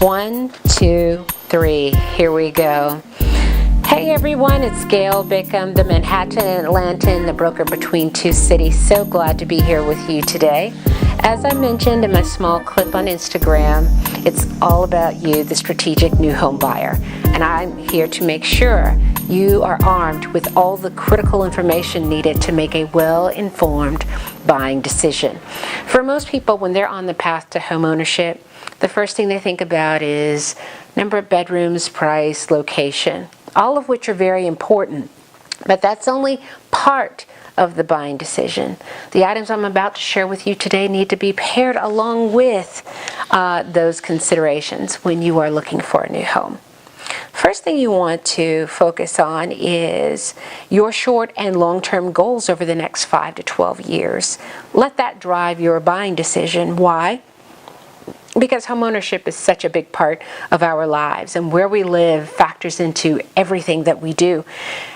1, 2, 3. Here we go. Hey everyone, it's Gail Bickham, the Manhattan Atlantan, the broker between two cities. So glad to be here with you today. As I mentioned in my small clip on Instagram, it's all about you, the strategic new home buyer. And I'm here to make sure you are armed with all the critical information needed to make a well-informed buying decision. For most people, when they're on the path to home ownership, the first thing they think about is number of bedrooms, price, location, all of which are very important. But that's only part of the buying decision. The items I'm about to share with you today need to be paired along with those considerations when you are looking for a new home. First thing you want to focus on is your short and long-term goals over the next 5 to 12 years. Let that drive your buying decision. Why? Because homeownership is such a big part of our lives, and where we live factors into everything that we do.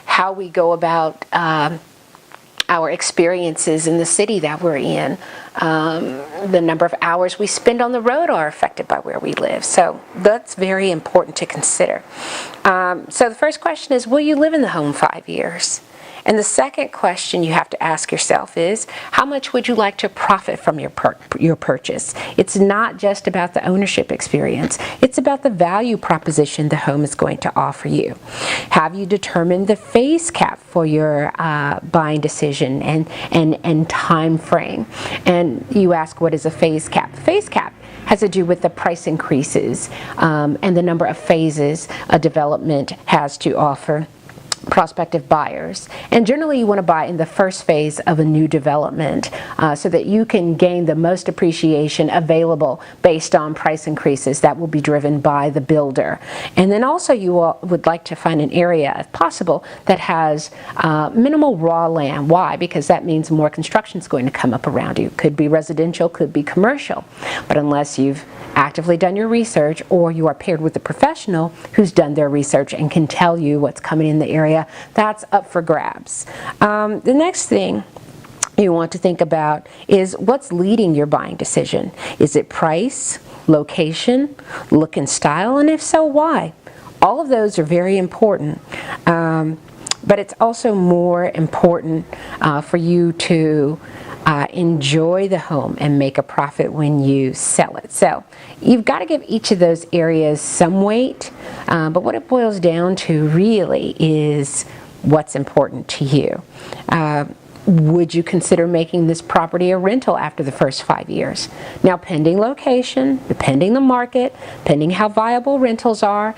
How we go about our experiences in the city that we're in, the number of hours we spend on the road are affected by where we live. So that's very important to consider. So the first question is, will you live in the home 5 years? And the second question you have to ask yourself is, how much would you like to profit from your purchase? It's not just about the ownership experience. It's about the value proposition the home is going to offer you. Have you determined the phase cap for your buying decision and time frame? And you ask, what is a phase cap? Phase cap has to do with the price increases and the number of phases a development has to offer prospective buyers. And generally you want to buy in the first phase of a new development so that you can gain the most appreciation available based on price increases that will be driven by the builder. And then also you would like to find an area, if possible, that has minimal raw land. Why? Because that means more construction is going to come up around you. Could be residential, could be commercial. But unless you've actively done your research, or you are paired with a professional who's done their research and can tell you what's coming in the area, that's up for grabs. The next thing you want to think about is what's leading your buying decision. Is it price, location, look and style, and if so, why? All of those are very important, but it's also more important for you to enjoy the home and make a profit when you sell it. So you've got to give each of those areas some weight, but what it boils down to really is what's important to you. Would you consider making this property a rental after the first 5 years? Now, pending location, pending the market, pending how viable rentals are,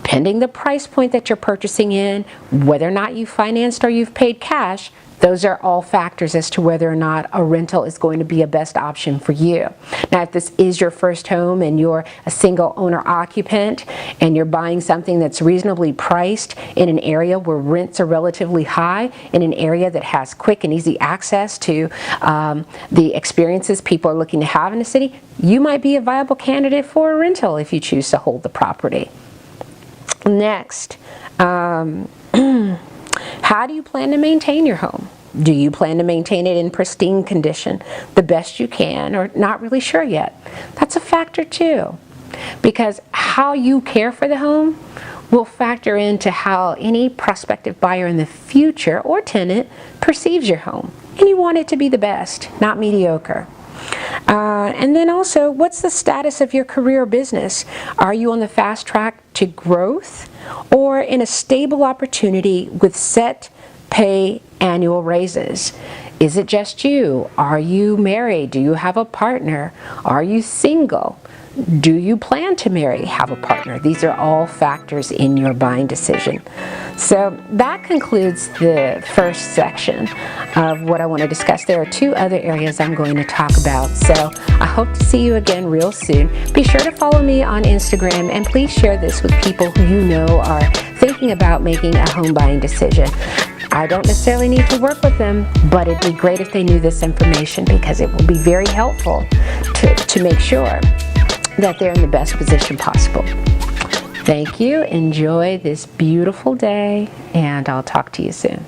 pending the price point that you're purchasing in, whether or not you financed or you've paid cash, those are all factors as to whether or not a rental is going to be a best option for you. Now, if this is your first home and you're a single owner occupant and you're buying something that's reasonably priced in an area where rents are relatively high, in an area that has quick and easy access to the experiences people are looking to have in a city, you might be a viable candidate for a rental if you choose to hold the property. Next, how do you plan to maintain your home? Do you plan to maintain it in pristine condition, the best you can, or not really sure yet? That's a factor too, because how you care for the home will factor into how any prospective buyer in the future or tenant perceives your home. And you want it to be the best, not mediocre. And then also, what's the status of your career or business? Are you on the fast track to growth or in a stable opportunity with set pay annual raises? Is it just you? Are you married? Do you have a partner? Are you single? Do you plan to marry, have a partner? These are all factors in your buying decision. So that concludes the first section of what I want to discuss. There are 2 other areas I'm going to talk about. So I hope to see you again real soon. Be sure to follow me on Instagram, and please share this with people who you know are thinking about making a home buying decision. I don't necessarily need to work with them, but it'd be great if they knew this information, because it will be very helpful to make sure that they're in the best position possible. Thank you. Enjoy this beautiful day, and I'll talk to you soon.